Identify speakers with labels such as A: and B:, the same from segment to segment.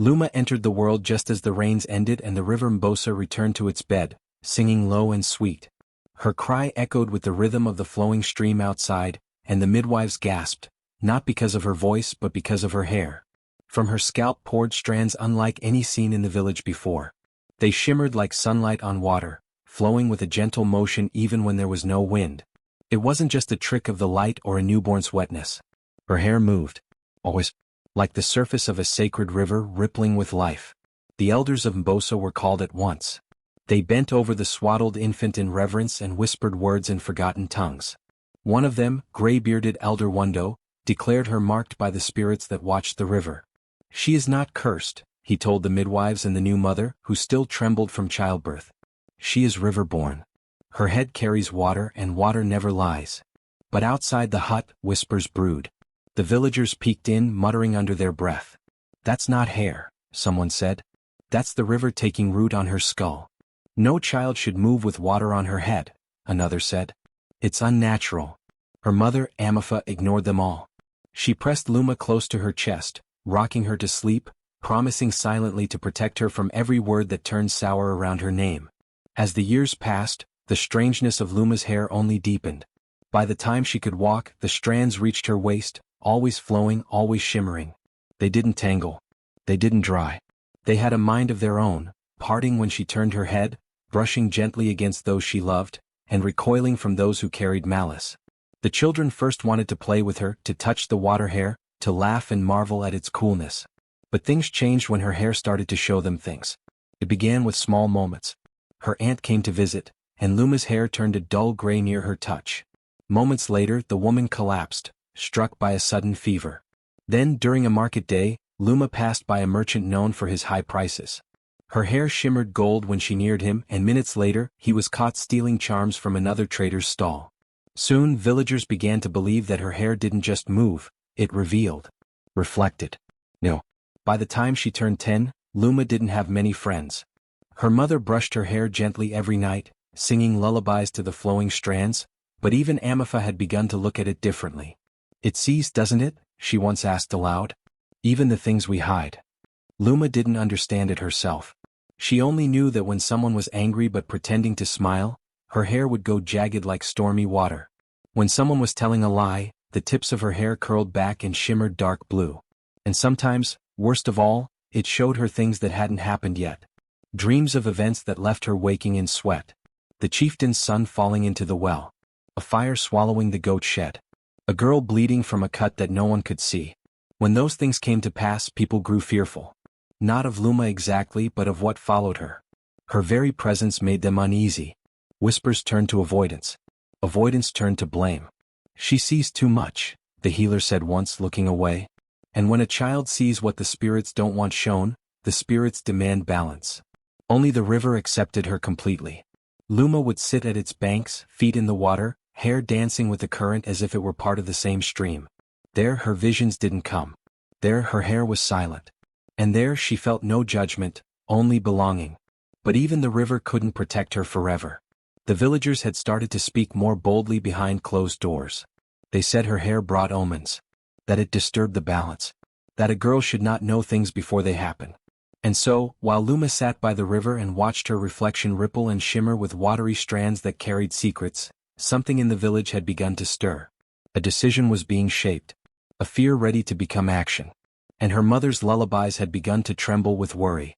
A: Luma entered the world just as the rains ended and the river Mbosa returned to its bed, singing low and sweet. Her cry echoed with the rhythm of the flowing stream outside, and the midwives gasped, not because of her voice but because of her hair. From her scalp poured strands unlike any seen in the village before. They shimmered like sunlight on water, flowing with a gentle motion even when there was no wind. It wasn't just a trick of the light or a newborn's wetness. Her hair moved, always, like the surface of a sacred river rippling with life. The elders of Mbosa were called at once. They bent over the swaddled infant in reverence and whispered words in forgotten tongues. One of them, gray-bearded Elder Wundo, declared her marked by the spirits that watched the river. "She is not cursed," he told the midwives and the new mother, who still trembled from childbirth. "She is river-born. Her head carries water and water never lies." But outside the hut, whispers brewed. The villagers peeked in, muttering under their breath. "That's not hair," someone said. "That's the river taking root on her skull." "No child should move with water on her head," another said. "It's unnatural." Her mother, Amatha, ignored them all. She pressed Luma close to her chest, rocking her to sleep, promising silently to protect her from every word that turned sour around her name. As the years passed, the strangeness of Luma's hair only deepened. By the time she could walk, the strands reached her waist, always flowing, always shimmering. They didn't tangle. They didn't dry. They had a mind of their own, parting when she turned her head, brushing gently against those she loved, and recoiling from those who carried malice. The children first wanted to play with her, to touch the water hair, to laugh and marvel at its coolness. But things changed when her hair started to show them things. It began with small moments. Her aunt came to visit, and Luma's hair turned a dull gray near her touch. Moments later, the woman collapsed, struck by a sudden fever. Then, during a market day, Luma passed by a merchant known for his high prices. Her hair shimmered gold when she neared him, and minutes later, he was caught stealing charms from another trader's stall. Soon, villagers began to believe that her hair didn't just move, it revealed, reflected. No. By the time she turned 10, Luma didn't have many friends. Her mother brushed her hair gently every night, singing lullabies to the flowing strands, but even Amatha had begun to look at it differently. "It sees, doesn't it?" she once asked aloud. "Even the things we hide." Luma didn't understand it herself. She only knew that when someone was angry but pretending to smile, her hair would go jagged like stormy water. When someone was telling a lie, the tips of her hair curled back and shimmered dark blue. And sometimes, worst of all, it showed her things that hadn't happened yet. Dreams of events that left her waking in sweat. The chieftain's son falling into the well. A fire swallowing the goat shed. A girl bleeding from a cut that no one could see. When those things came to pass, people grew fearful. Not of Luma exactly, but of what followed her. Her very presence made them uneasy. Whispers turned to avoidance. Avoidance turned to blame. "She sees too much," the healer said once, looking away. And when a child sees what the spirits don't want shown, the spirits demand balance. Only the river accepted her completely. Luma would sit at its banks, feet in the water, hair dancing with the current as if it were part of the same stream. There her visions didn't come. There her hair was silent. And there she felt no judgment, only belonging. But even the river couldn't protect her forever. The villagers had started to speak more boldly behind closed doors. They said her hair brought omens. That it disturbed the balance. That a girl should not know things before they happen. And so, while Luma sat by the river and watched her reflection ripple and shimmer with watery strands that carried secrets, something in the village had begun to stir. A decision was being shaped. A fear ready to become action. And her mother's lullabies had begun to tremble with worry.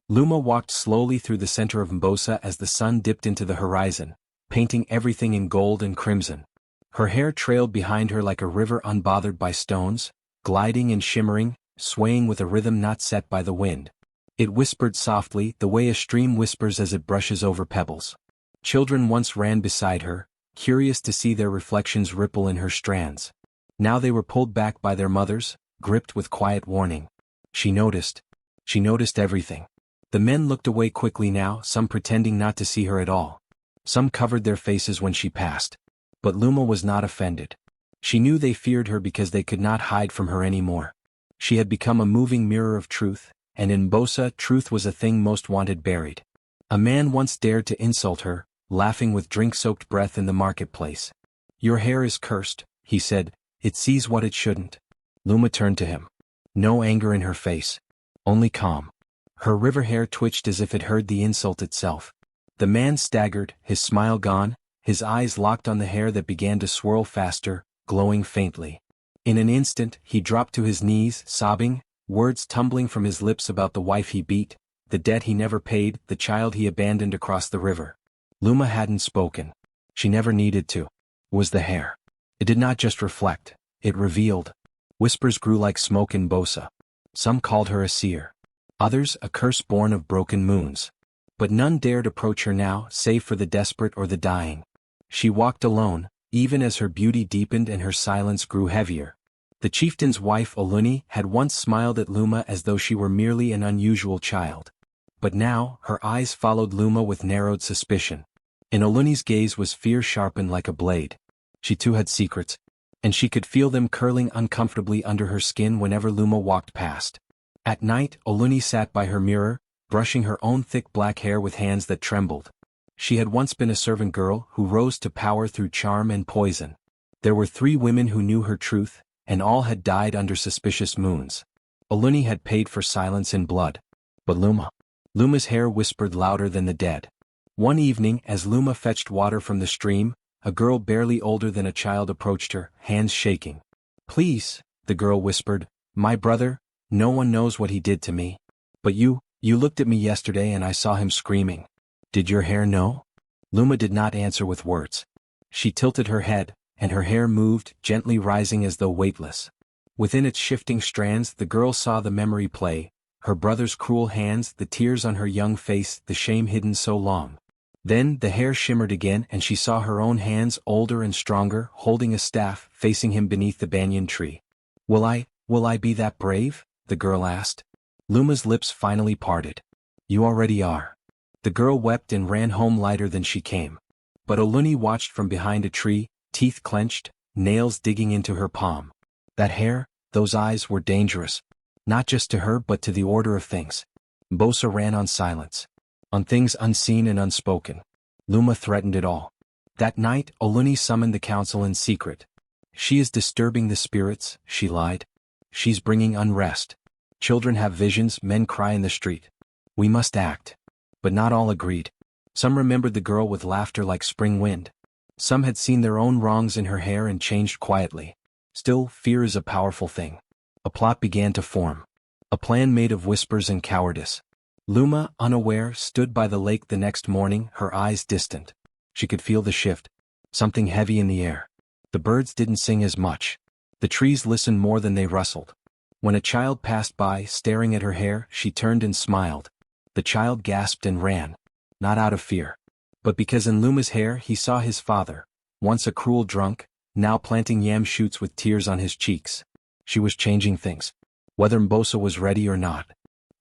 A: Luma walked slowly through the center of Mbosa as the sun dipped into the horizon, painting everything in gold and crimson. Her hair trailed behind her like a river unbothered by stones, gliding and shimmering, swaying with a rhythm not set by the wind. It whispered softly, the way a stream whispers as it brushes over pebbles. Children once ran beside her, curious to see their reflections ripple in her strands. Now they were pulled back by their mothers, gripped with quiet warning. She noticed. She noticed everything. The men looked away quickly now, some pretending not to see her at all. Some covered their faces when she passed. But Luma was not offended. She knew they feared her because they could not hide from her anymore. She had become a moving mirror of truth, and in Mbosa truth was a thing most wanted buried. A man once dared to insult her, laughing with drink-soaked breath in the marketplace. "Your hair is cursed," he said, "it sees what it shouldn't." Luma turned to him. No anger in her face. only calm. Her river hair twitched as if it heard the insult itself. The man staggered, his smile gone, his eyes locked on the hair that began to swirl faster, glowing faintly. In an instant, he dropped to his knees, sobbing, words tumbling from his lips about the wife he beat, the debt he never paid, the child he abandoned across the river. Luma hadn't spoken. She never needed to. It was the hair. It did not just reflect, it revealed. Whispers grew like smoke in Bosa. Some called her a seer. Others a curse born of broken moons. But none dared approach her now, save for the desperate or the dying. She walked alone, even as her beauty deepened and her silence grew heavier. The chieftain's wife Oluni had once smiled at Luma as though she were merely an unusual child. But now, her eyes followed Luma with narrowed suspicion. In Oluni's gaze was fear sharpened like a blade. She too had secrets, and she could feel them curling uncomfortably under her skin whenever Luma walked past. At night, Oluni sat by her mirror, brushing her own thick black hair with hands that trembled. She had once been a servant girl who rose to power through charm and poison. There were 3 women who knew her truth, and all had died under suspicious moons. Oluni had paid for silence in blood. But Luma's hair whispered louder than the dead. One evening, as Luma fetched water from the stream, a girl barely older than a child approached her, hands shaking. "Please," the girl whispered, "my brother, no one knows what he did to me. But you looked at me yesterday and I saw him screaming. Did your hair know?" Luma did not answer with words. She tilted her head, and her hair moved, gently rising as though weightless. Within its shifting strands the girl saw the memory play, her brother's cruel hands, the tears on her young face, the shame hidden so long. Then the hair shimmered again and she saw her own hands, older and stronger, holding a staff, facing him beneath the banyan tree. Will I be that brave?" the girl asked. Luma's lips finally parted. "You already are." The girl wept and ran home lighter than she came. But Oluni watched from behind a tree, teeth clenched, nails digging into her palm. That hair, those eyes were dangerous. Not just to her but to the order of things. Bosa ran on silence. On things unseen and unspoken. Luma threatened it all. That night, Oluni summoned the council in secret. "She is disturbing the spirits," she lied. "She's bringing unrest. Children have visions, men cry in the street. We must act." But not all agreed. Some remembered the girl with laughter like spring wind. Some had seen their own wrongs in her hair and changed quietly. Still, fear is a powerful thing. A plot began to form. A plan made of whispers and cowardice. Luma, unaware, stood by the lake the next morning, her eyes distant. She could feel the shift. Something heavy in the air. The birds didn't sing as much. The trees listened more than they rustled. When a child passed by, staring at her hair, she turned and smiled. The child gasped and ran. Not out of fear. But because in Luma's hair he saw his father, once a cruel drunk, now planting yam shoots with tears on his cheeks. She was changing things. Whether Mbosa was ready or not.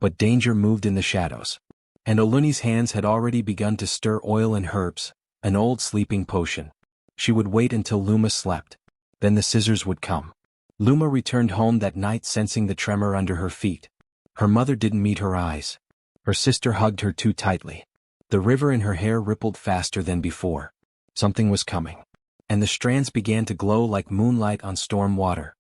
A: But danger moved in the shadows. And Oluni's hands had already begun to stir oil and herbs, an old sleeping potion. She would wait until Luma slept. Then the scissors would come. Luma returned home that night sensing the tremor under her feet. Her mother didn't meet her eyes. Her sister hugged her too tightly. The river in her hair rippled faster than before. Something was coming. And the strands began to glow like moonlight on storm water.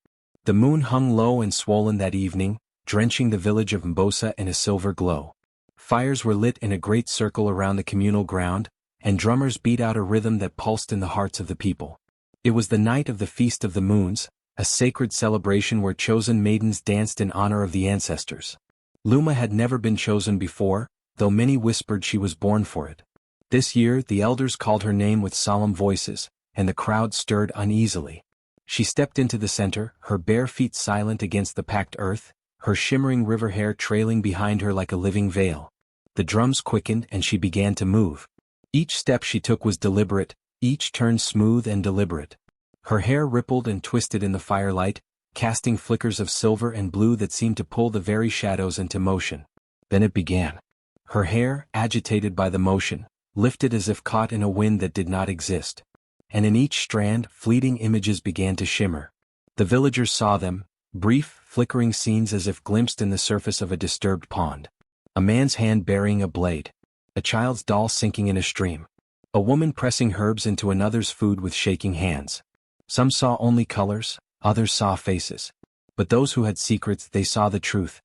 A: The moon hung low and swollen that evening, drenching the village of Mbosa in a silver glow. Fires were lit in a great circle around the communal ground, and drummers beat out a rhythm that pulsed in the hearts of the people. It was the night of the Feast of the Moons, a sacred celebration where chosen maidens danced in honor of the ancestors. Luma had never been chosen before, though many whispered she was born for it. This year the elders called her name with solemn voices, and the crowd stirred uneasily. She stepped into the center, her bare feet silent against the packed earth, her shimmering river hair trailing behind her like a living veil. The drums quickened and she began to move. Each step she took was deliberate, each turn smooth and deliberate. Her hair rippled and twisted in the firelight, casting flickers of silver and blue that seemed to pull the very shadows into motion. Then it began. Her hair, agitated by the motion, lifted as if caught in a wind that did not exist. And in each strand, fleeting images began to shimmer. The villagers saw them, brief, flickering scenes as if glimpsed in the surface of a disturbed pond. A man's hand burying a blade. A child's doll sinking in a stream. A woman pressing herbs into another's food with shaking hands. Some saw only colors, others saw faces. But those who had secrets, they saw the truth.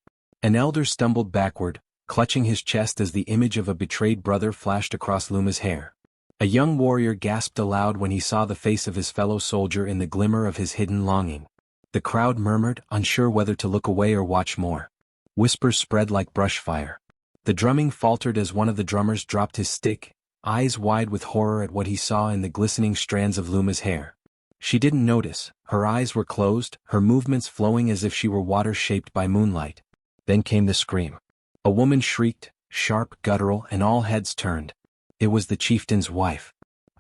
A: An elder stumbled backward, clutching his chest as the image of a betrayed brother flashed across Luma's hair. A young warrior gasped aloud when he saw the face of his fellow soldier in the glimmer of his hidden longing. The crowd murmured, unsure whether to look away or watch more. Whispers spread like brush fire. The drumming faltered as one of the drummers dropped his stick, eyes wide with horror at what he saw in the glistening strands of Luma's hair. She didn't notice, her eyes were closed, her movements flowing as if she were water shaped by moonlight. Then came the scream. A woman shrieked, sharp, guttural, and all heads turned. It was the chieftain's wife.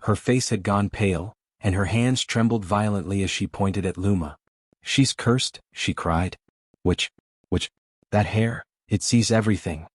A: Her face had gone pale, and her hands trembled violently as she pointed at Luma. "She's cursed," she cried. Which, that hair, it sees everything."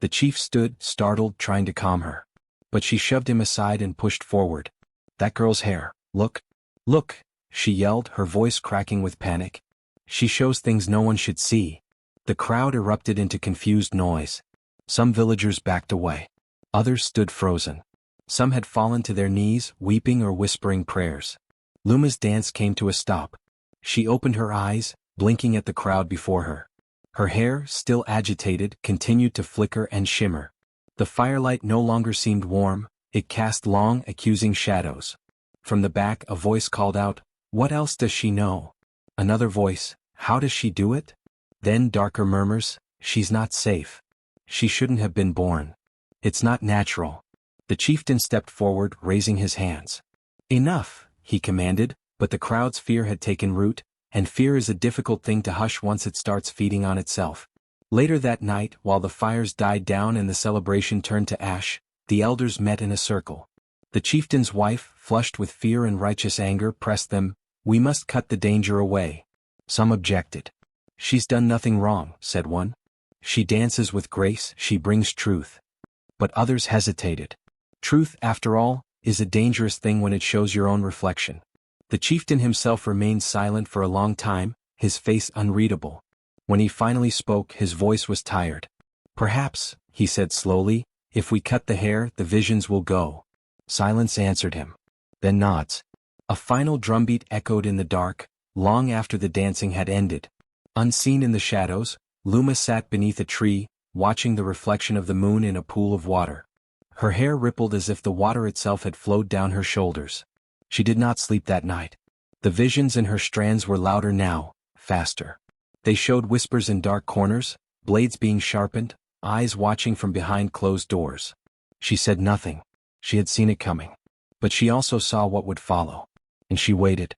A: The chief stood, startled, trying to calm her. But she shoved him aside and pushed forward. "That girl's hair, look, look," she yelled, her voice cracking with panic. "She shows things no one should see." The crowd erupted into confused noise. Some villagers backed away. Others stood frozen. Some had fallen to their knees, weeping or whispering prayers. Luma's dance came to a stop. She opened her eyes, blinking at the crowd before her. Her hair, still agitated, continued to flicker and shimmer. The firelight no longer seemed warm, it cast long, accusing shadows. From the back a voice called out, "What else does she know?" Another voice, "How does she do it?" Then darker murmurs, "She's not safe. She shouldn't have been born. It's not natural." The chieftain stepped forward, raising his hands. "Enough," he commanded, but the crowd's fear had taken root, and fear is a difficult thing to hush once it starts feeding on itself. Later that night, while the fires died down and the celebration turned to ash, the elders met in a circle. The chieftain's wife, flushed with fear and righteous anger, pressed them, "We must cut the danger away." Some objected. "She's done nothing wrong," said one. "She dances with grace, she brings truth." But others hesitated. Truth, after all, is a dangerous thing when it shows your own reflection. The chieftain himself remained silent for a long time, his face unreadable. When he finally spoke, his voice was tired. "Perhaps," he said slowly, "if we cut the hair, the visions will go." Silence answered him. Then nods. A final drumbeat echoed in the dark, long after the dancing had ended. Unseen in the shadows, Luma sat beneath a tree, watching the reflection of the moon in a pool of water. Her hair rippled as if the water itself had flowed down her shoulders. She did not sleep that night. The visions in her strands were louder now, faster. They showed whispers in dark corners, blades being sharpened, eyes watching from behind closed doors. She said nothing. She had seen it coming. But she also saw what would follow. And she waited.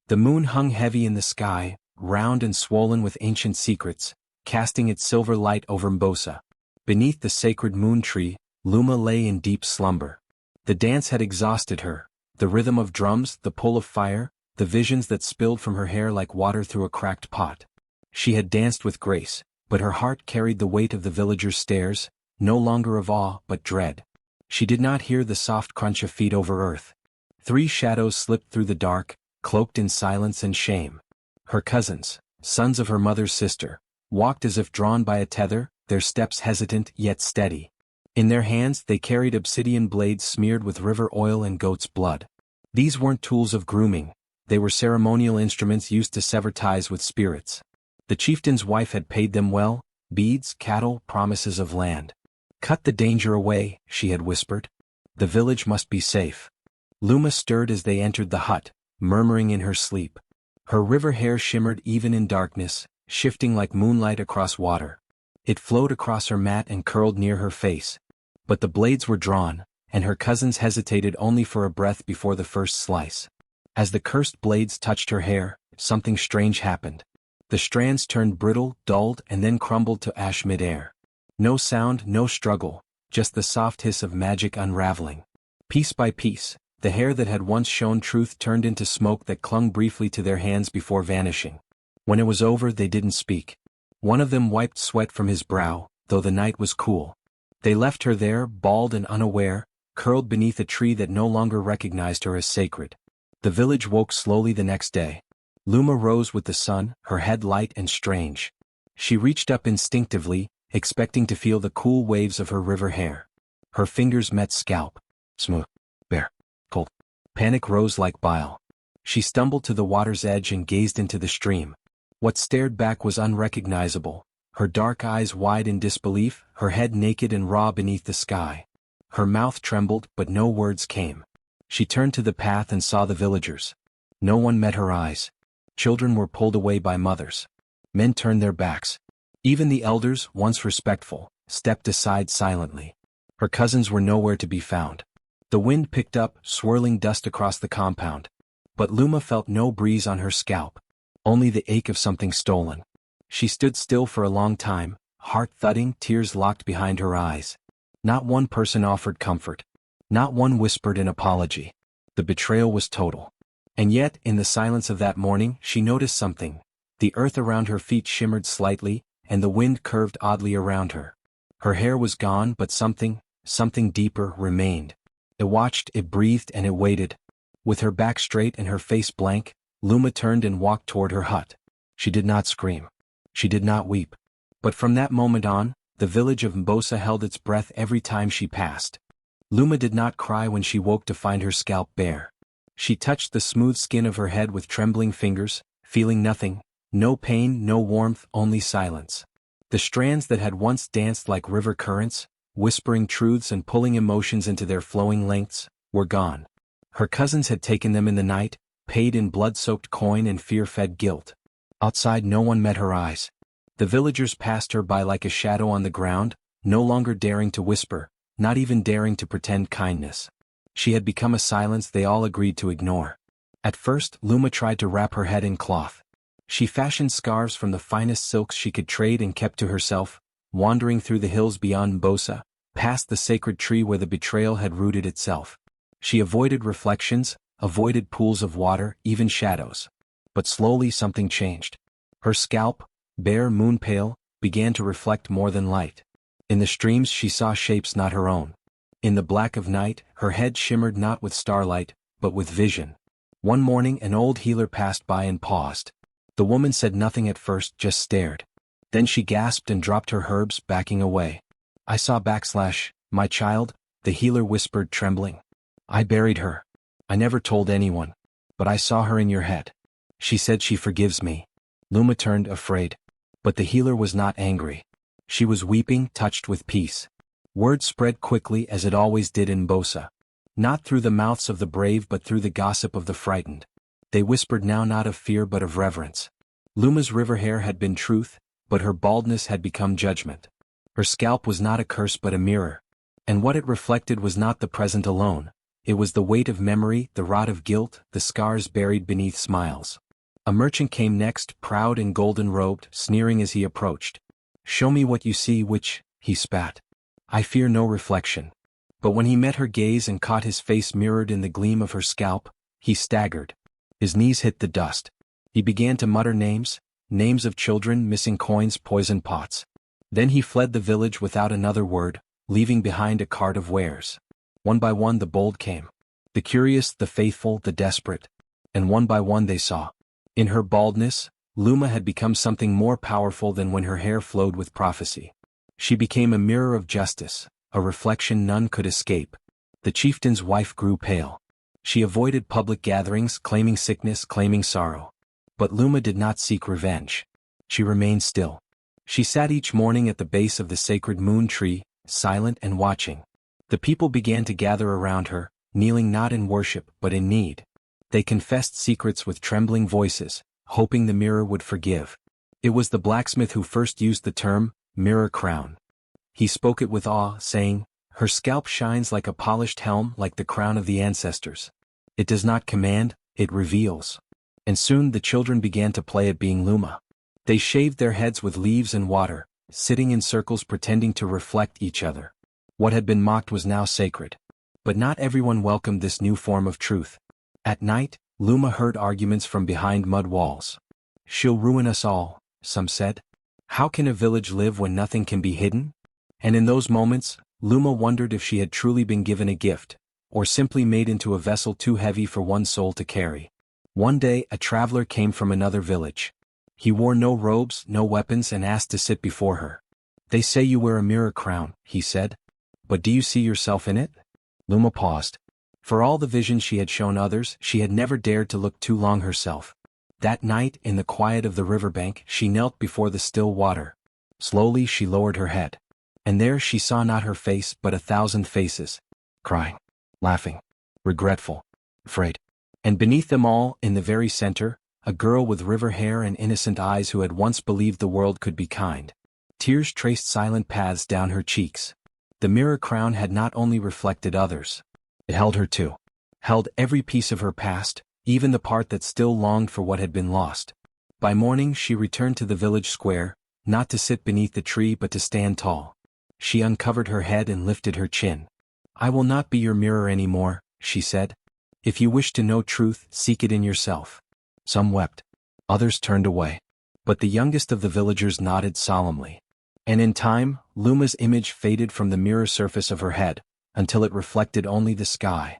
A: The moon hung heavy in the sky, round and swollen with ancient secrets, casting its silver light over Mbosa. Beneath the sacred moon tree, Luma lay in deep slumber. The dance had exhausted her. The rhythm of drums, the pull of fire, the visions that spilled from her hair like water through a cracked pot. She had danced with grace, but her heart carried the weight of the villagers' stares, no longer of awe but dread. She did not hear the soft crunch of feet over earth. 3 shadows slipped through the dark, cloaked in silence and shame. Her cousins, sons of her mother's sister, walked as if drawn by a tether, their steps hesitant yet steady. In their hands they carried obsidian blades smeared with river oil and goat's blood. These weren't tools of grooming, they were ceremonial instruments used to sever ties with spirits. The chieftain's wife had paid them well, beads, cattle, promises of land. "Cut the danger away," she had whispered. "The village must be safe." Luma stirred as they entered the hut, murmuring in her sleep. Her river hair shimmered even in darkness, shifting like moonlight across water. It flowed across her mat and curled near her face. But the blades were drawn, and her cousins hesitated only for a breath before the first slice. As the cursed blades touched her hair, something strange happened. The strands turned brittle, dulled, and then crumbled to ash midair. No sound, no struggle, just the soft hiss of magic unraveling. Piece by piece, the hair that had once shown truth turned into smoke that clung briefly to their hands before vanishing. When it was over, they didn't speak. One of them wiped sweat from his brow, though the night was cool. They left her there, bald and unaware, curled beneath a tree that no longer recognized her as sacred. The village woke slowly the next day. Luma rose with the sun, her head light and strange. She reached up instinctively, expecting to feel the cool waves of her river hair. Her fingers met scalp. Smooth. Bare. Cold. Panic rose like bile. She stumbled to the water's edge and gazed into the stream. What stared back was unrecognizable, her dark eyes wide in disbelief, her head naked and raw beneath the sky. Her mouth trembled, but no words came. She turned to the path and saw the villagers. No one met her eyes. Children were pulled away by mothers. Men turned their backs. Even the elders, once respectful, stepped aside silently. Her cousins were nowhere to be found. The wind picked up, swirling dust across the compound. But Luma felt no breeze on her scalp, only the ache of something stolen. She stood still for a long time, heart thudding, tears locked behind her eyes. Not one person offered comfort. Not one whispered an apology. The betrayal was total. And yet, in the silence of that morning, she noticed something. The earth around her feet shimmered slightly, and the wind curved oddly around her. Her hair was gone, but something deeper, remained. It watched, it breathed, and it waited. With her back straight and her face blank, Luma turned and walked toward her hut. She did not scream. She did not weep. But from that moment on, the village of Mbosa held its breath every time she passed. Luma did not cry when she woke to find her scalp bare. She touched the smooth skin of her head with trembling fingers, feeling nothing, no pain, no warmth, only silence. The strands that had once danced like river currents, whispering truths and pulling emotions into their flowing lengths, were gone. Her cousins had taken them in the night, paid in blood-soaked coin and fear-fed guilt. Outside no one met her eyes. The villagers passed her by like a shadow on the ground, no longer daring to whisper, not even daring to pretend kindness. She had become a silence they all agreed to ignore. At first, Luma tried to wrap her head in cloth. She fashioned scarves from the finest silks she could trade and kept to herself, wandering through the hills beyond Mbosa, past the sacred tree where the betrayal had rooted itself. She avoided reflections, avoided pools of water, even shadows. But slowly something changed. Her scalp, bare, moon-pale, began to reflect more than light. In the streams she saw shapes not her own. In the black of night, her head shimmered not with starlight, but with vision. One morning an old healer passed by and paused. The woman said nothing at first, just stared. Then she gasped and dropped her herbs, backing away. "I saw my child," the healer whispered, trembling. "I buried her. I never told anyone. But I saw her in your head. She said she forgives me." Luma turned, afraid. But the healer was not angry. She was weeping, touched with peace. Word spread quickly, as it always did in Mbosa. Not through the mouths of the brave but through the gossip of the frightened. They whispered now not of fear but of reverence. Luma's river hair had been truth, but her baldness had become judgment. Her scalp was not a curse but a mirror. And what it reflected was not the present alone. It was the weight of memory, the rot of guilt, the scars buried beneath smiles. A merchant came next, proud and golden-robed, sneering as he approached. "Show me what you see," which, he spat. "I fear no reflection." But when he met her gaze and caught his face mirrored in the gleam of her scalp, he staggered. His knees hit the dust. He began to mutter names of children, missing coins, poisoned pots. Then he fled the village without another word, leaving behind a cart of wares. One by one the bold came. The curious, the faithful, the desperate. And one by one they saw. In her baldness, Luma had become something more powerful than when her hair flowed with prophecy. She became a mirror of justice, a reflection none could escape. The chieftain's wife grew pale. She avoided public gatherings, claiming sickness, claiming sorrow. But Luma did not seek revenge. She remained still. She sat each morning at the base of the sacred moon tree, silent and watching. The people began to gather around her, kneeling not in worship but in need. They confessed secrets with trembling voices, hoping the mirror would forgive. It was the blacksmith who first used the term, mirror crown. He spoke it with awe, saying, "Her scalp shines like a polished helm, like the crown of the ancestors. It does not command, it reveals." And soon the children began to play at being Luma. They shaved their heads with leaves and water, sitting in circles pretending to reflect each other. What had been mocked was now sacred. But not everyone welcomed this new form of truth. At night, Luma heard arguments from behind mud walls. "She'll ruin us all," some said. "How can a village live when nothing can be hidden?" And in those moments, Luma wondered if she had truly been given a gift, or simply made into a vessel too heavy for one soul to carry. One day a traveler came from another village. He wore no robes, no weapons, and asked to sit before her. "They say you wear a mirror crown," he said. "But do you see yourself in it?" Luma paused. For all the vision she had shown others, she had never dared to look too long herself. That night, in the quiet of the riverbank, she knelt before the still water. Slowly she lowered her head. And there she saw not her face but 1,000 faces. Crying, laughing, regretful, afraid. And beneath them all, in the very center, a girl with river hair and innocent eyes who had once believed the world could be kind. Tears traced silent paths down her cheeks. The mirror crown had not only reflected others. It held her too. Held every piece of her past, even the part that still longed for what had been lost. By morning she returned to the village square, not to sit beneath the tree but to stand tall. She uncovered her head and lifted her chin. "I will not be your mirror anymore," she said. "If you wish to know truth, seek it in yourself." Some wept. Others turned away. But the youngest of the villagers nodded solemnly. And in time, Luma's image faded from the mirror surface of her head, until it reflected only the sky.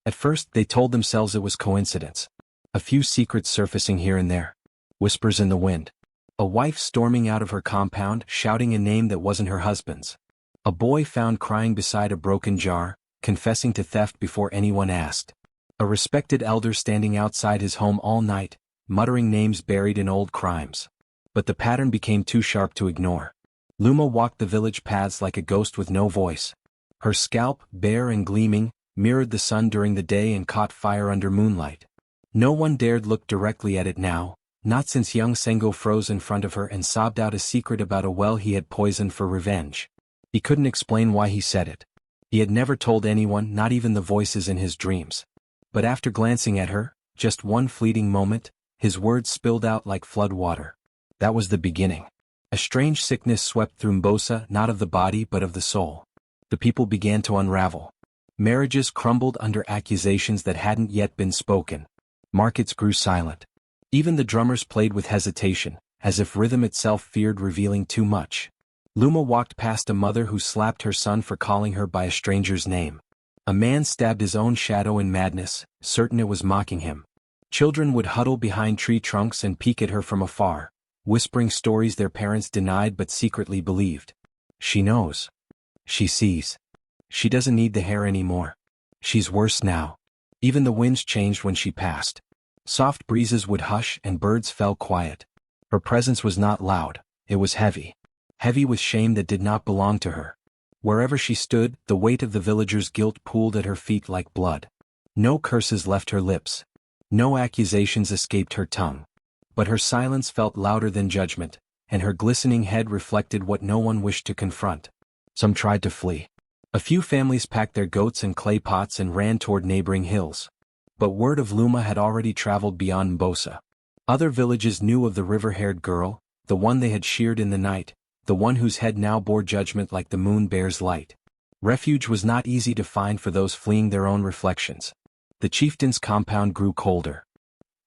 A: At first they told themselves it was coincidence. A few secrets surfacing here and there. Whispers in the wind. A wife storming out of her compound, shouting a name that wasn't her husband's. A boy found crying beside a broken jar, confessing to theft before anyone asked. A respected elder standing outside his home all night, muttering names buried in old crimes. But the pattern became too sharp to ignore. Luma walked the village paths like a ghost with no voice. Her scalp, bare and gleaming, mirrored the sun during the day and caught fire under moonlight. No one dared look directly at it now, not since young Sengo froze in front of her and sobbed out a secret about a well he had poisoned for revenge. He couldn't explain why he said it. He had never told anyone, not even the voices in his dreams. But after glancing at her, just one fleeting moment, his words spilled out like flood water. That was the beginning. A strange sickness swept through Mbosa, not of the body but of the soul. The people began to unravel. Marriages crumbled under accusations that hadn't yet been spoken. Markets grew silent. Even the drummers played with hesitation, as if rhythm itself feared revealing too much. Luma walked past a mother who slapped her son for calling her by a stranger's name. A man stabbed his own shadow in madness, certain it was mocking him. Children would huddle behind tree trunks and peek at her from afar, whispering stories their parents denied but secretly believed. She knows. She sees. She doesn't need the hair anymore. She's worse now. Even the winds changed when she passed. Soft breezes would hush and birds fell quiet. Her presence was not loud, it was heavy. Heavy with shame that did not belong to her. Wherever she stood, the weight of the villagers' guilt pooled at her feet like blood. No curses left her lips. No accusations escaped her tongue. But her silence felt louder than judgment, and her glistening head reflected what no one wished to confront. Some tried to flee. A few families packed their goats and clay pots and ran toward neighboring hills. But word of Luma had already traveled beyond Mbosa. Other villages knew of the river-haired girl, the one they had sheared in the night, the one whose head now bore judgment like the moon bears light. Refuge was not easy to find for those fleeing their own reflections. The chieftain's compound grew colder.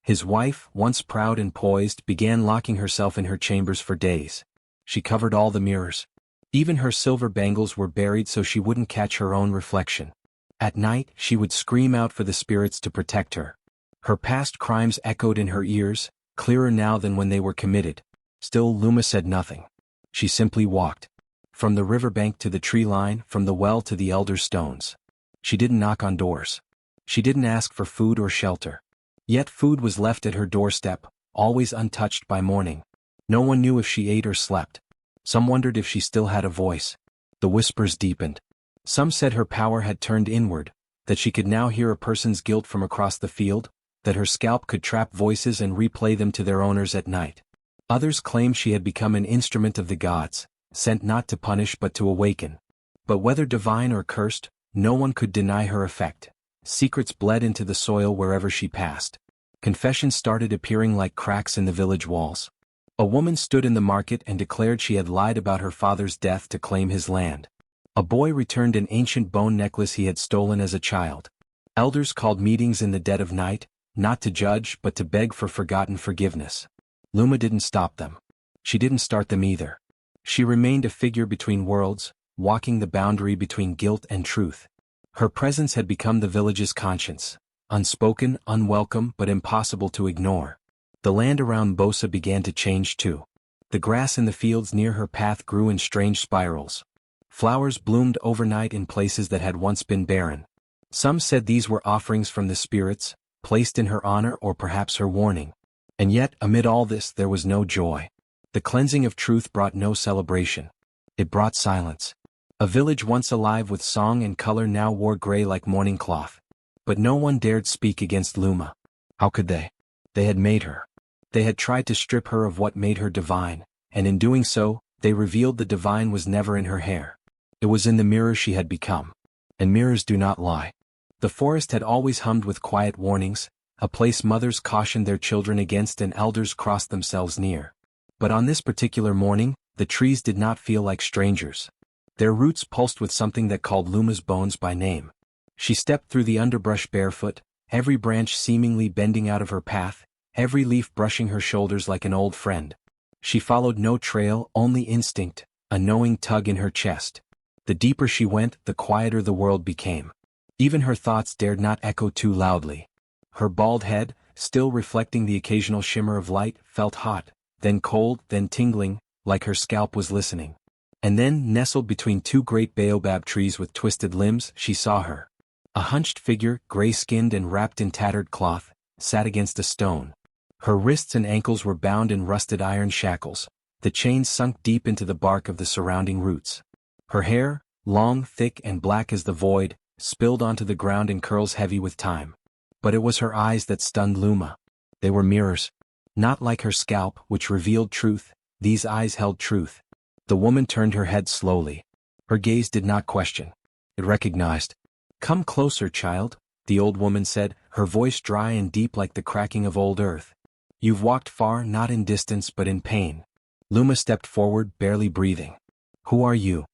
A: His wife, once proud and poised, began locking herself in her chambers for days. She covered all the mirrors. Even her silver bangles were buried so she wouldn't catch her own reflection. At night, she would scream out for the spirits to protect her. Her past crimes echoed in her ears, clearer now than when they were committed. Still Luma said nothing. She simply walked. From the riverbank to the tree line, from the well to the elder stones. She didn't knock on doors. She didn't ask for food or shelter. Yet food was left at her doorstep, always untouched by morning. No one knew if she ate or slept. Some wondered if she still had a voice. The whispers deepened. Some said her power had turned inward, that she could now hear a person's guilt from across the field, that her scalp could trap voices and replay them to their owners at night. Others claimed she had become an instrument of the gods, sent not to punish but to awaken. But whether divine or cursed, no one could deny her effect. Secrets bled into the soil wherever she passed. Confessions started appearing like cracks in the village walls. A woman stood in the market and declared she had lied about her father's death to claim his land. A boy returned an ancient bone necklace he had stolen as a child. Elders called meetings in the dead of night, not to judge but to beg for forgotten forgiveness. Luma didn't stop them. She didn't start them either. She remained a figure between worlds, walking the boundary between guilt and truth. Her presence had become the village's conscience, unspoken, unwelcome but impossible to ignore. The land around Mbosa began to change too. The grass in the fields near her path grew in strange spirals. Flowers bloomed overnight in places that had once been barren. Some said these were offerings from the spirits, placed in her honor or perhaps her warning. And yet, amid all this there was no joy. The cleansing of truth brought no celebration. It brought silence. A village once alive with song and color now wore gray like mourning cloth. But no one dared speak against Luma. How could they? They had made her. They had tried to strip her of what made her divine, and in doing so, they revealed the divine was never in her hair. It was in the mirror she had become. And mirrors do not lie. The forest had always hummed with quiet warnings, a place mothers cautioned their children against and elders crossed themselves near. But on this particular morning, the trees did not feel like strangers. Their roots pulsed with something that called Luma's bones by name. She stepped through the underbrush barefoot, every branch seemingly bending out of her path, every leaf brushing her shoulders like an old friend. She followed no trail, only instinct, a knowing tug in her chest. The deeper she went, the quieter the world became. Even her thoughts dared not echo too loudly. Her bald head, still reflecting the occasional shimmer of light, felt hot, then cold, then tingling, like her scalp was listening. And then, nestled between two great baobab trees with twisted limbs, she saw her. A hunched figure, gray-skinned and wrapped in tattered cloth, sat against a stone. Her wrists and ankles were bound in rusted iron shackles, the chains sunk deep into the bark of the surrounding roots. Her hair, long, thick and black as the void, spilled onto the ground in curls heavy with time. But it was her eyes that stunned Luma. They were mirrors. Not like her scalp, which revealed truth, these eyes held truth. The woman turned her head slowly. Her gaze did not question. It recognized. "Come closer, child," the old woman said, her voice dry and deep like the cracking of old earth. "You've walked far, not in distance but in pain." Luma stepped forward, barely breathing. "Who are you?"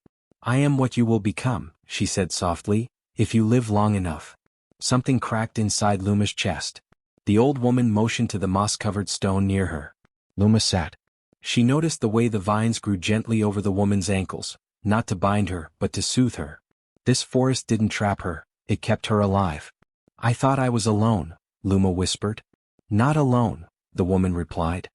A: "I am what you will become," she said softly, "if you live long enough." Something cracked inside Luma's chest. The old woman motioned to the moss-covered stone near her. Luma sat. She noticed the way the vines grew gently over the woman's ankles, not to bind her, but to soothe her. This forest didn't trap her, it kept her alive. "I thought I was alone," Luma whispered. "Not alone," the woman replied.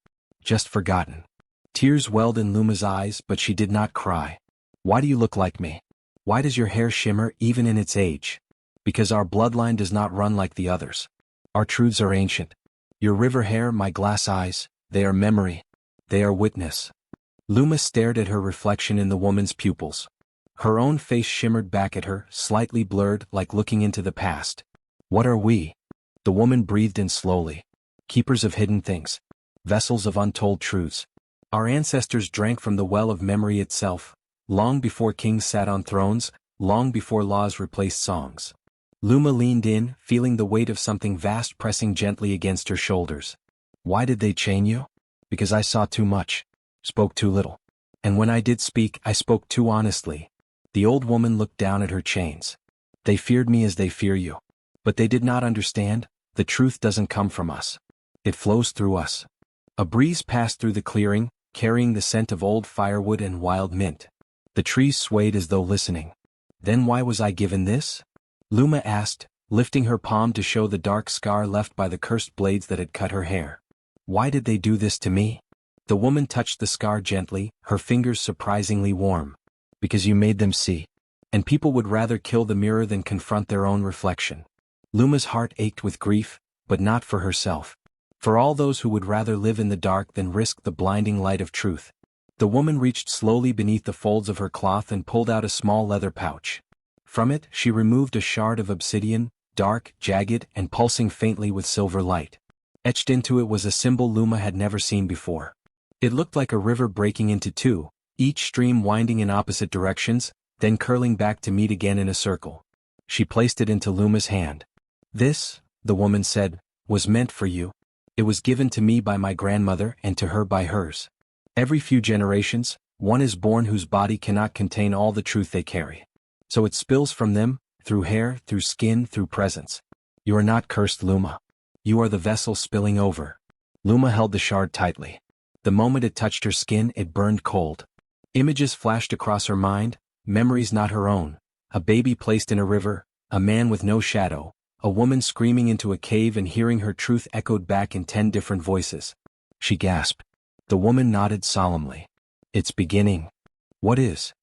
A: "Just forgotten." Tears welled in Luma's eyes, but she did not cry. "Why do you look like me? Why does your hair shimmer even in its age?" "Because our bloodline does not run like the others. Our truths are ancient. Your river hair, my glass eyes, they are memory. They are witness." Luma stared at her reflection in the woman's pupils. Her own face shimmered back at her, slightly blurred, like looking into the past. "What are we?" The woman breathed in slowly. "Keepers of hidden things. Vessels of untold truths. Our ancestors drank from the well of memory itself, long before kings sat on thrones, long before laws replaced songs." Luma leaned in, feeling the weight of something vast pressing gently against her shoulders. "Why did they chain you?" "Because I saw too much. Spoke too little. And when I did speak, I spoke too honestly." The old woman looked down at her chains. "They feared me as they fear you. But they did not understand, the truth doesn't come from us. It flows through us." A breeze passed through the clearing, carrying the scent of old firewood and wild mint. The trees swayed as though listening. "Then why was I given this?" Luma asked, lifting her palm to show the dark scar left by the cursed blades that had cut her hair. "Why did they do this to me?" The woman touched the scar gently, her fingers surprisingly warm. "Because you made them see. And people would rather kill the mirror than confront their own reflection." Luma's heart ached with grief, but not for herself. For all those who would rather live in the dark than risk the blinding light of truth. The woman reached slowly beneath the folds of her cloth and pulled out a small leather pouch. From it, she removed a shard of obsidian, dark, jagged, and pulsing faintly with silver light. Etched into it was a symbol Luma had never seen before. It looked like a river breaking into two, each stream winding in opposite directions, then curling back to meet again in a circle. She placed it into Luma's hand. "This," the woman said, "was meant for you. It was given to me by my grandmother and to her by hers. Every few generations, one is born whose body cannot contain all the truth they carry. So it spills from them, through hair, through skin, through presence. You are not cursed, Luma. You are the vessel spilling over." Luma held the shard tightly. The moment it touched her skin, it burned cold. Images flashed across her mind, memories not her own. A baby placed in a river, a man with no shadow, a woman screaming into a cave and hearing her truth echoed back in 10 different voices. She gasped. The woman nodded solemnly. "It's beginning." "What is?"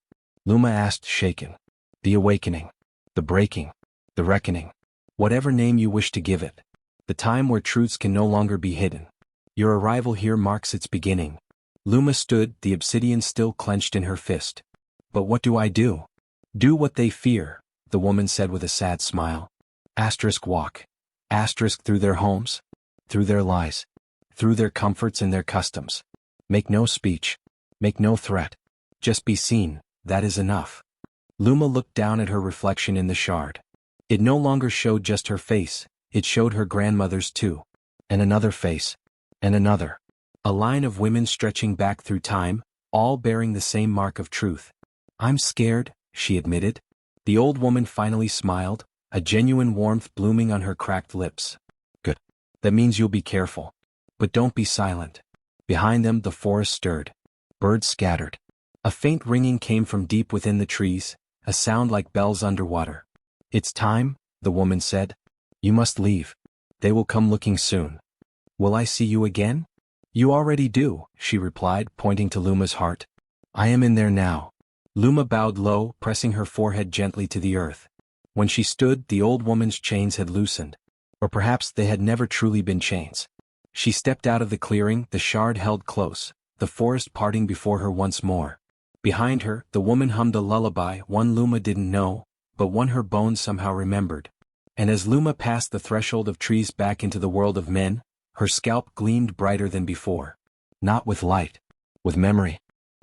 A: Luma asked, shaken. "The awakening. The breaking. The reckoning. Whatever name you wish to give it. The time where truths can no longer be hidden. Your arrival here marks its beginning." Luma stood, the obsidian still clenched in her fist. But what do I do? Do what they fear, the woman said with a sad smile. Asterisk walk. Asterisk through their homes. Through their lies. Through their comforts and their customs. Make no speech. Make no threat. Just be seen, that is enough. Luma looked down at her reflection in the shard. It no longer showed just her face, it showed her grandmother's too. And another face. And another. A line of women stretching back through time, all bearing the same mark of truth. I'm scared, she admitted. The old woman finally smiled, a genuine warmth blooming on her cracked lips. Good. That means you'll be careful. But don't be silent. Behind them the forest stirred. Birds scattered. A faint ringing came from deep within the trees, a sound like bells underwater. It's time, the woman said. You must leave. They will come looking soon. Will I see you again? You already do, she replied, pointing to Luma's heart. I am in there now. Luma bowed low, pressing her forehead gently to the earth. When she stood, the old woman's chains had loosened. Or perhaps they had never truly been chains. She stepped out of the clearing, the shard held close, the forest parting before her once more. Behind her, the woman hummed a lullaby, one Luma didn't know, but one her bones somehow remembered. And as Luma passed the threshold of trees back into the world of men, her scalp gleamed brighter than before. Not with light. With memory.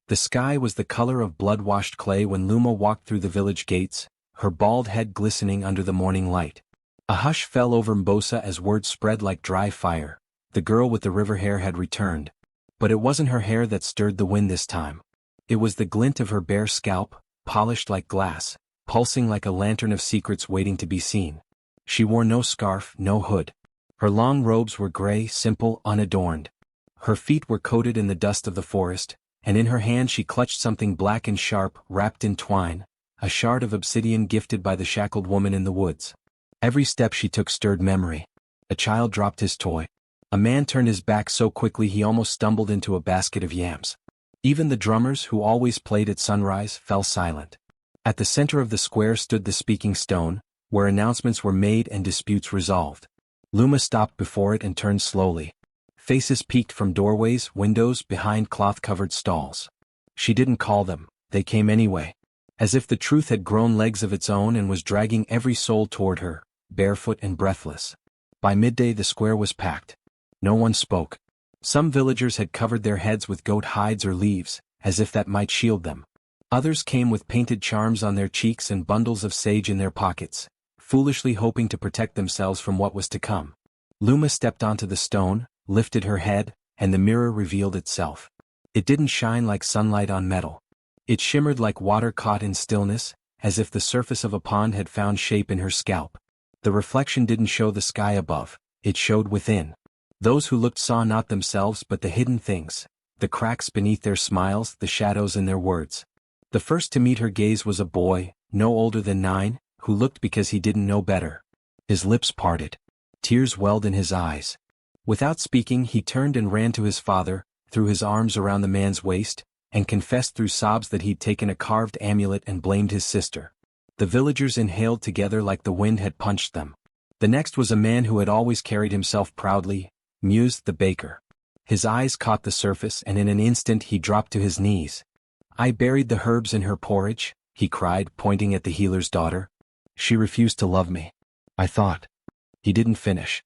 A: The sky was the color of blood-washed clay when Luma walked through the village gates, her bald head glistening under the morning light. A hush fell over Mbosa as word spread like dry fire. The girl with the river hair had returned. But it wasn't her hair that stirred the wind this time. It was the glint of her bare scalp, polished like glass, pulsing like a lantern of secrets waiting to be seen. She wore no scarf, no hood. Her long robes were gray, simple, unadorned. Her feet were coated in the dust of the forest, and in her hand she clutched something black and sharp, wrapped in twine, a shard of obsidian gifted by the shackled woman in the woods. Every step she took stirred memory. A child dropped his toy. A man turned his back so quickly he almost stumbled into a basket of yams. Even the drummers, who always played at sunrise, fell silent. At the center of the square stood the speaking stone, where announcements were made and disputes resolved. Luma stopped before it and turned slowly. Faces peeked from doorways, windows, behind cloth-covered stalls. She didn't call them, they came anyway. As if the truth had grown legs of its own and was dragging every soul toward her, barefoot and breathless. By midday the square was packed. No one spoke. Some villagers had covered their heads with goat hides or leaves, as if that might shield them. Others came with painted charms on their cheeks and bundles of sage in their pockets, foolishly hoping to protect themselves from what was to come. Luma stepped onto the stone, lifted her head, and the mirror revealed itself. It didn't shine like sunlight on metal. It shimmered like water caught in stillness, as if the surface of a pond had found shape in her scalp. The reflection didn't show the sky above, it showed within. Those who looked saw not themselves but the hidden things, the cracks beneath their smiles, the shadows in their words. The first to meet her gaze was a boy, no older than 9, who looked because he didn't know better. His lips parted. Tears welled in his eyes. Without speaking he turned and ran to his father, threw his arms around the man's waist, and confessed through sobs that he'd taken a carved amulet and blamed his sister. The villagers inhaled together like the wind had punched them. The next was a man who had always carried himself proudly, mused the baker. His eyes caught the surface and in an instant he dropped to his knees. I buried the herbs in her porridge, he cried, pointing at the healer's daughter. She refused to love me. I thought. He didn't finish.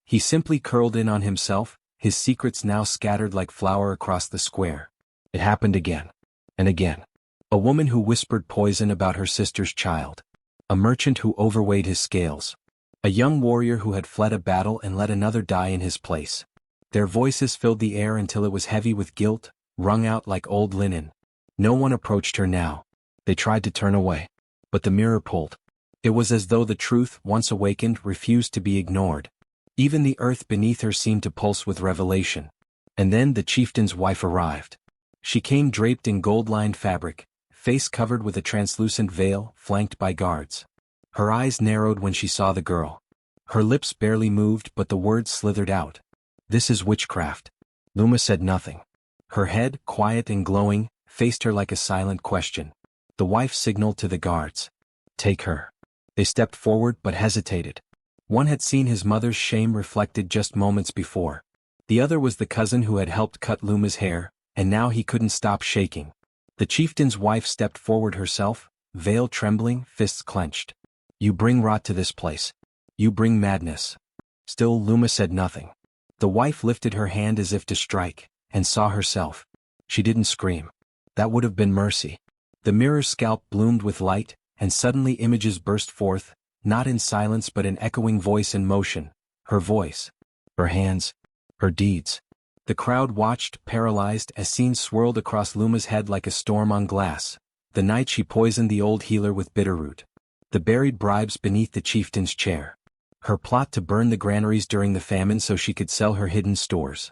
A: He simply curled in on himself, his secrets now scattered like flour across the square. It happened again. And again. A woman who whispered poison about her sister's child. A merchant who overweighed his scales. A young warrior who had fled a battle and let another die in his place. Their voices filled the air until it was heavy with guilt, wrung out like old linen. No one approached her now. They tried to turn away. But the mirror pulled. It was as though the truth, once awakened, refused to be ignored. Even the earth beneath her seemed to pulse with revelation. And then the chieftain's wife arrived. She came draped in gold-lined fabric, face covered with a translucent veil, flanked by guards. Her eyes narrowed when she saw the girl. Her lips barely moved but the words slithered out. This is witchcraft. Luma said nothing. Her head, quiet and glowing, faced her like a silent question. The wife signaled to the guards. Take her. They stepped forward but hesitated. One had seen his mother's shame reflected just moments before. The other was the cousin who had helped cut Luma's hair, and now he couldn't stop shaking. The chieftain's wife stepped forward herself, veil trembling, fists clenched. "You bring rot to this place. You bring madness." Still Luma said nothing. The wife lifted her hand as if to strike, and saw herself. She didn't scream. That would have been mercy. The mirror's scalp bloomed with light, and suddenly images burst forth, not in silence but in echoing voice and motion. Her voice. Her hands. Her deeds. The crowd watched, paralyzed, as scenes swirled across Luma's head like a storm on glass. The night she poisoned the old healer with bitterroot. The buried bribes beneath the chieftain's chair. Her plot to burn the granaries during the famine so she could sell her hidden stores.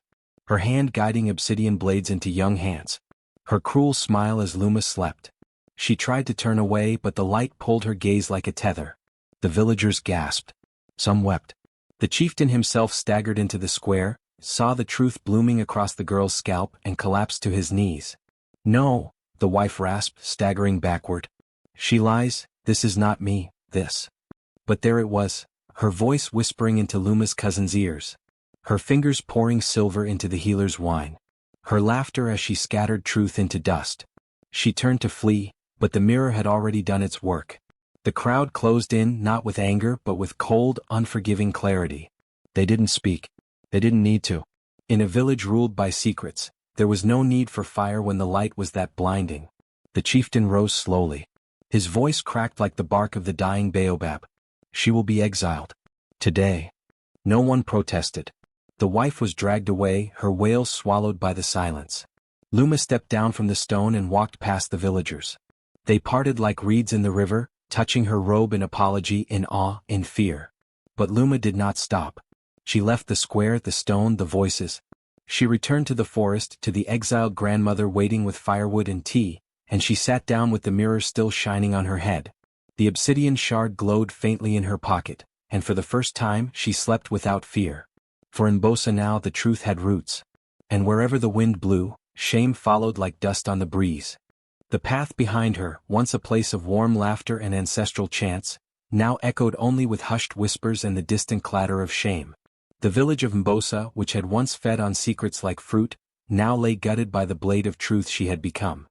A: Her hand guiding obsidian blades into young hands. Her cruel smile as Luma slept. She tried to turn away but the light pulled her gaze like a tether. The villagers gasped. Some wept. The chieftain himself staggered into the square, saw the truth blooming across the girl's scalp and collapsed to his knees. "No," the wife rasped, staggering backward. "She lies, this is not me, this." But there it was, her voice whispering into Luma's cousin's ears. Her fingers pouring silver into the healer's wine. Her laughter as she scattered truth into dust. She turned to flee, but the mirror had already done its work. The crowd closed in not with anger but with cold, unforgiving clarity. They didn't speak. They didn't need to. In a village ruled by secrets, there was no need for fire when the light was that blinding. The chieftain rose slowly. His voice cracked like the bark of the dying baobab. "She will be exiled. Today." No one protested. The wife was dragged away, her wails swallowed by the silence. Luma stepped down from the stone and walked past the villagers. They parted like reeds in the river, touching her robe in apology, in awe, in fear. But Luma did not stop. She left the square, the stone, the voices. She returned to the forest, to the exiled grandmother waiting with firewood and tea, and she sat down with the mirror still shining on her head. The obsidian shard glowed faintly in her pocket, and for the first time she slept without fear. For in Bosa now the truth had roots. And wherever the wind blew, shame followed like dust on the breeze. The path behind her, once a place of warm laughter and ancestral chants, now echoed only with hushed whispers and the distant clatter of shame. The village of Mbosa, which had once fed on secrets like fruit, now lay gutted by the blade of truth she had become.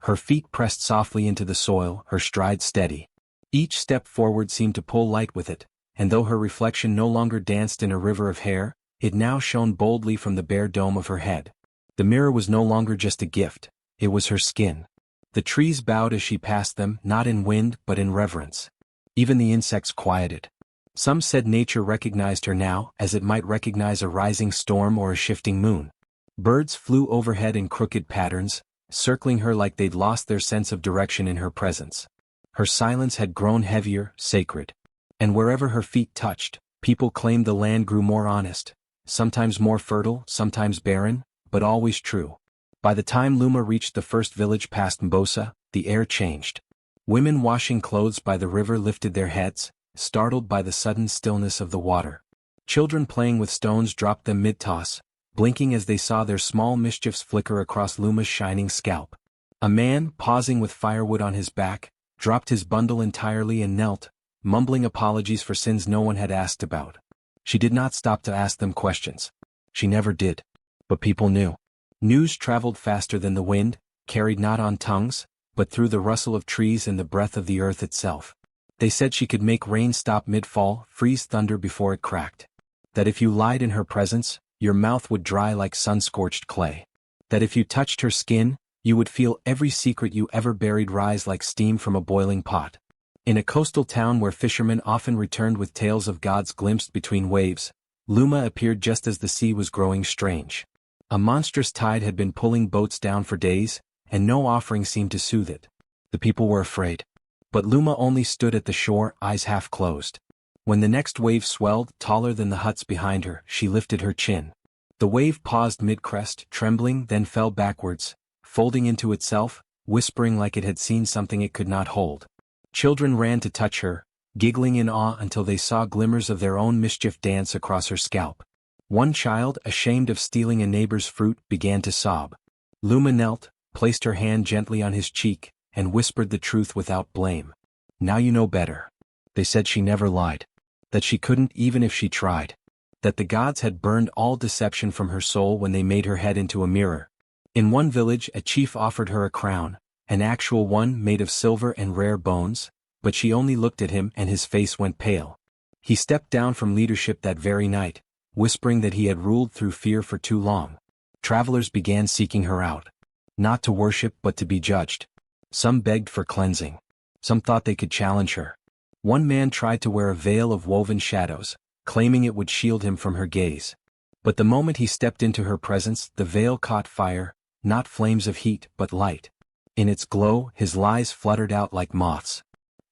A: Her feet pressed softly into the soil, her stride steady. Each step forward seemed to pull light with it, and though her reflection no longer danced in a river of hair, it now shone boldly from the bare dome of her head. The mirror was no longer just a gift, it was her skin. The trees bowed as she passed them, not in wind but in reverence. Even the insects quieted. Some said nature recognized her now, as it might recognize a rising storm or a shifting moon. Birds flew overhead in crooked patterns, circling her like they'd lost their sense of direction in her presence. Her silence had grown heavier, sacred. And wherever her feet touched, people claimed the land grew more honest, sometimes more fertile, sometimes barren, but always true. By the time Luma reached the first village past Mbosa, the air changed. Women washing clothes by the river lifted their heads, startled by the sudden stillness of the water. Children playing with stones dropped them mid-toss, blinking as they saw their small mischiefs flicker across Luma's shining scalp. A man, pausing with firewood on his back, dropped his bundle entirely and knelt, mumbling apologies for sins no one had asked about. She did not stop to ask them questions. She never did. But people knew. News traveled faster than the wind, carried not on tongues, but through the rustle of trees and the breath of the earth itself. They said she could make rain stop mid-fall, freeze thunder before it cracked. That if you lied in her presence, your mouth would dry like sun-scorched clay. That if you touched her skin, you would feel every secret you ever buried rise like steam from a boiling pot. In a coastal town where fishermen often returned with tales of gods glimpsed between waves, Luma appeared just as the sea was growing strange. A monstrous tide had been pulling boats down for days, and no offering seemed to soothe it. The people were afraid. But Luma only stood at the shore, eyes half closed. When the next wave swelled, taller than the huts behind her, she lifted her chin. The wave paused mid-crest, trembling, then fell backwards, folding into itself, whispering like it had seen something it could not hold. Children ran to touch her, giggling in awe until they saw glimmers of their own mischief dance across her scalp. One child, ashamed of stealing a neighbor's fruit, began to sob. Luma knelt, placed her hand gently on his cheek, and whispered the truth without blame. "Now you know better." They said she never lied. That she couldn't even if she tried. That the gods had burned all deception from her soul when they made her head into a mirror. In one village a chief offered her a crown, an actual one made of silver and rare bones, but she only looked at him and his face went pale. He stepped down from leadership that very night, whispering that he had ruled through fear for too long. Travelers began seeking her out. Not to worship but to be judged. Some begged for cleansing. Some thought they could challenge her. One man tried to wear a veil of woven shadows, claiming it would shield him from her gaze. But the moment he stepped into her presence, the veil caught fire, not flames of heat but light. In its glow, his lies fluttered out like moths.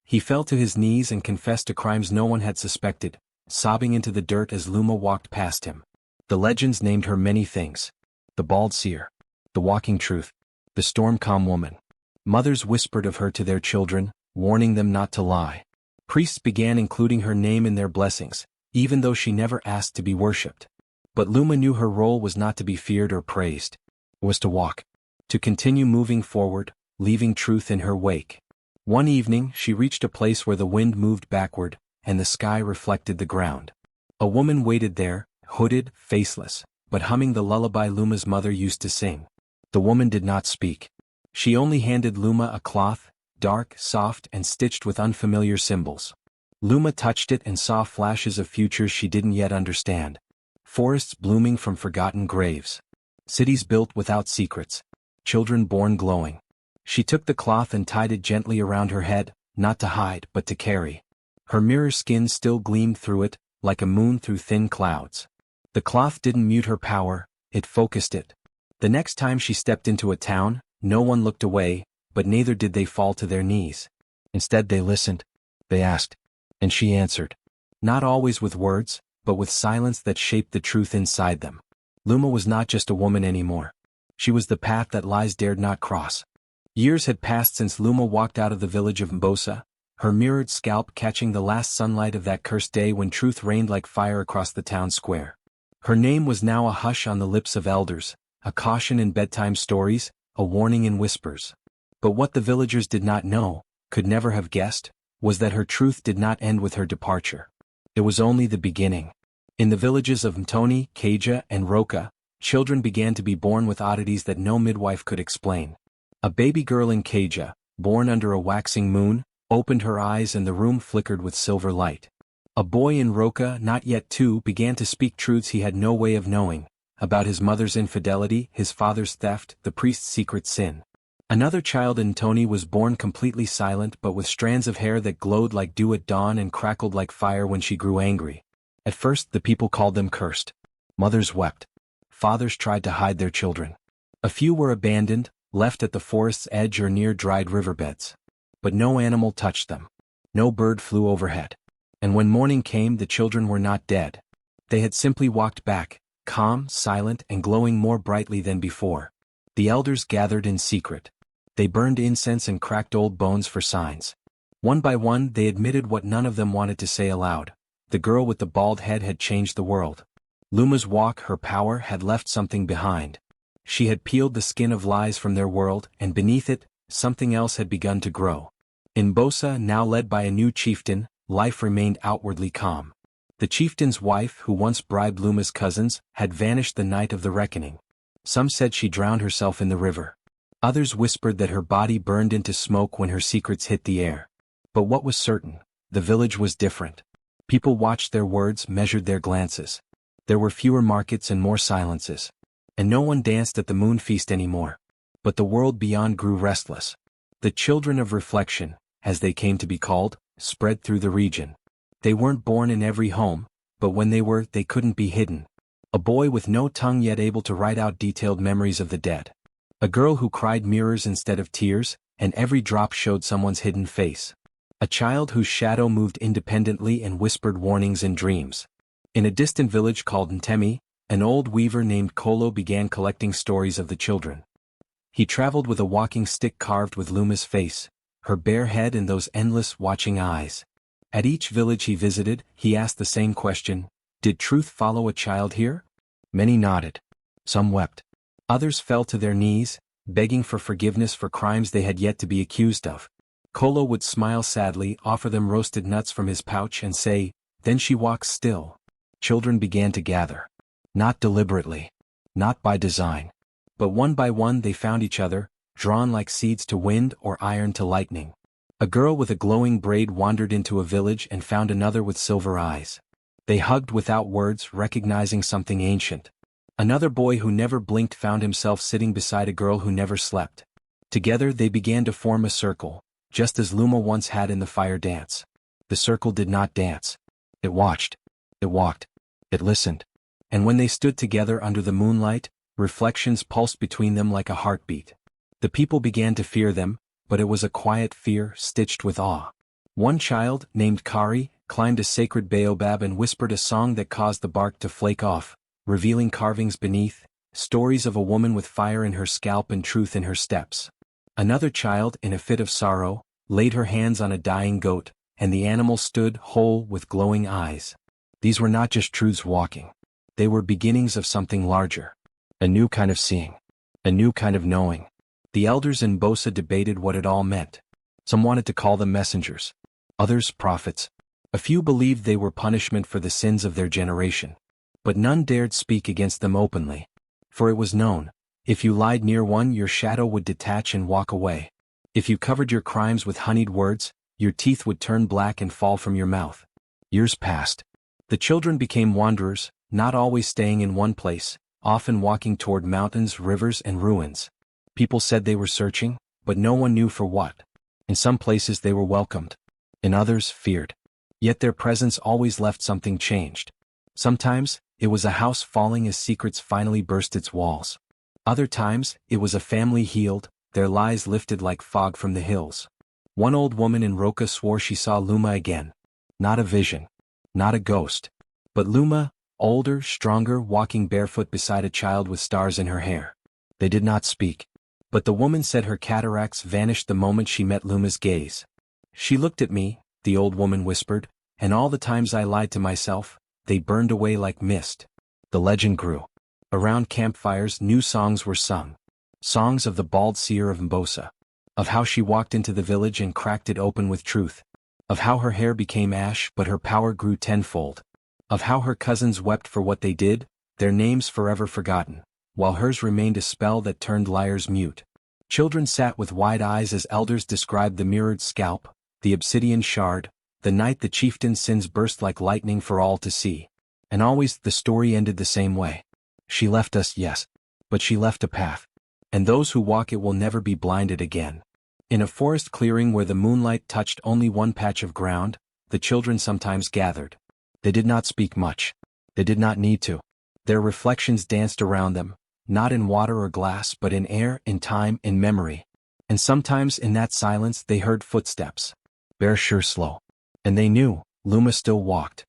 A: He fell to his knees and confessed to crimes no one had suspected, sobbing into the dirt as Luma walked past him. The legends named her many things. The bald seer. The walking truth. The storm-calm woman. Mothers whispered of her to their children, warning them not to lie. Priests began including her name in their blessings, even though she never asked to be worshipped. But Luma knew her role was not to be feared or praised. It was to walk. To continue moving forward, leaving truth in her wake. One evening she reached a place where the wind moved backward, and the sky reflected the ground. A woman waited there, hooded, faceless, but humming the lullaby Luma's mother used to sing. The woman did not speak. She only handed Luma a cloth, dark, soft and stitched with unfamiliar symbols. Luma touched it and saw flashes of futures she didn't yet understand. Forests blooming from forgotten graves. Cities built without secrets. Children born glowing. She took the cloth and tied it gently around her head, not to hide but to carry. Her mirror skin still gleamed through it, like a moon through thin clouds. The cloth didn't mute her power, it focused it. The next time she stepped into a town, no one looked away, but neither did they fall to their knees. Instead they listened. They asked. And she answered. Not always with words, but with silence that shaped the truth inside them. Luma was not just a woman anymore. She was the path that lies dared not cross. Years had passed since Luma walked out of the village of Mbosa, her mirrored scalp catching the last sunlight of that cursed day when truth reigned like fire across the town square. Her name was now a hush on the lips of elders, a caution in bedtime stories, a warning in whispers. But what the villagers did not know, could never have guessed, was that her truth did not end with her departure. It was only the beginning. In the villages of Mtoni, Kaja, and Roka, children began to be born with oddities that no midwife could explain. A baby girl in Kaja, born under a waxing moon, opened her eyes and the room flickered with silver light. A boy in Roka, not yet 2, began to speak truths he had no way of knowing, about his mother's infidelity, his father's theft, the priest's secret sin. Another child in Mtoni was born completely silent but with strands of hair that glowed like dew at dawn and crackled like fire when she grew angry. At first the people called them cursed. Mothers wept. Fathers tried to hide their children. A few were abandoned, left at the forest's edge or near dried riverbeds. But no animal touched them. No bird flew overhead. And when morning came the children were not dead. They had simply walked back, calm, silent and glowing more brightly than before. The elders gathered in secret. They burned incense and cracked old bones for signs. One by one they admitted what none of them wanted to say aloud. The girl with the bald head had changed the world. Luma's walk, her power, had left something behind. She had peeled the skin of lies from their world, and beneath it, something else had begun to grow. In Mbosa, now led by a new chieftain, life remained outwardly calm. The chieftain's wife, who once bribed Luma's cousins, had vanished the night of the reckoning. Some said she drowned herself in the river. Others whispered that her body burned into smoke when her secrets hit the air. But what was certain? The village was different. People watched their words, measured their glances. There were fewer markets and more silences. And no one danced at the moon feast anymore. But the world beyond grew restless. The children of reflection, as they came to be called, spread through the region. They weren't born in every home, but when they were, they couldn't be hidden. A boy with no tongue yet able to write out detailed memories of the dead. A girl who cried mirrors instead of tears, and every drop showed someone's hidden face. A child whose shadow moved independently and whispered warnings in dreams. In a distant village called Ntemi, an old weaver named Kolo began collecting stories of the children. He traveled with a walking stick carved with Luma's face, her bare head and those endless watching eyes. At each village he visited, he asked the same question: did truth follow a child here? Many nodded. Some wept. Others fell to their knees, begging for forgiveness for crimes they had yet to be accused of. Kolo would smile sadly, offer them roasted nuts from his pouch and say, "Then she walks still." Children began to gather. Not deliberately. Not by design. But one by one they found each other, drawn like seeds to wind or iron to lightning. A girl with a glowing braid wandered into a village and found another with silver eyes. They hugged without words, recognizing something ancient. Another boy who never blinked found himself sitting beside a girl who never slept. Together they began to form a circle, just as Luma once had in the fire dance. The circle did not dance. It watched. It walked. It listened. And when they stood together under the moonlight, reflections pulsed between them like a heartbeat. The people began to fear them, but it was a quiet fear stitched with awe. One child, named Kari, climbed a sacred baobab and whispered a song that caused the bark to flake off, revealing carvings beneath, stories of a woman with fire in her scalp and truth in her steps. Another child, in a fit of sorrow, laid her hands on a dying goat, and the animal stood whole with glowing eyes. These were not just truths walking. They were beginnings of something larger. A new kind of seeing. A new kind of knowing. The elders in Bosa debated what it all meant. Some wanted to call them messengers. Others prophets. A few believed they were punishment for the sins of their generation. But none dared speak against them openly. For it was known, if you lied near one, your shadow would detach and walk away. If you covered your crimes with honeyed words, your teeth would turn black and fall from your mouth. Years passed. The children became wanderers, not always staying in one place, often walking toward mountains, rivers, and ruins. People said they were searching, but no one knew for what. In some places they were welcomed. In others, feared. Yet their presence always left something changed. Sometimes, it was a house falling as secrets finally burst its walls. Other times, it was a family healed, their lies lifted like fog from the hills. One old woman in Roka swore she saw Luma again. Not a vision. Not a ghost. But Luma, older, stronger, walking barefoot beside a child with stars in her hair. They did not speak. But the woman said her cataracts vanished the moment she met Luma's gaze. She looked at me, the old woman whispered, and all the times I lied to myself, they burned away like mist. The legend grew. Around campfires new songs were sung. Songs of the bald seer of Mbosa. Of how she walked into the village and cracked it open with truth. Of how her hair became ash but her power grew tenfold. Of how her cousins wept for what they did, their names forever forgotten, while hers remained a spell that turned liars mute. Children sat with wide eyes as elders described the mirrored scalp, the obsidian shard, the night the chieftain's sins burst like lightning for all to see. And always the story ended the same way. She left us, yes, but she left a path. And those who walk it will never be blinded again. In a forest clearing where the moonlight touched only one patch of ground, the children sometimes gathered. They did not speak much. They did not need to. Their reflections danced around them, not in water or glass but in air, in time, in memory. And sometimes in that silence they heard footsteps. Bare sure slow. And they knew, Luma still walked.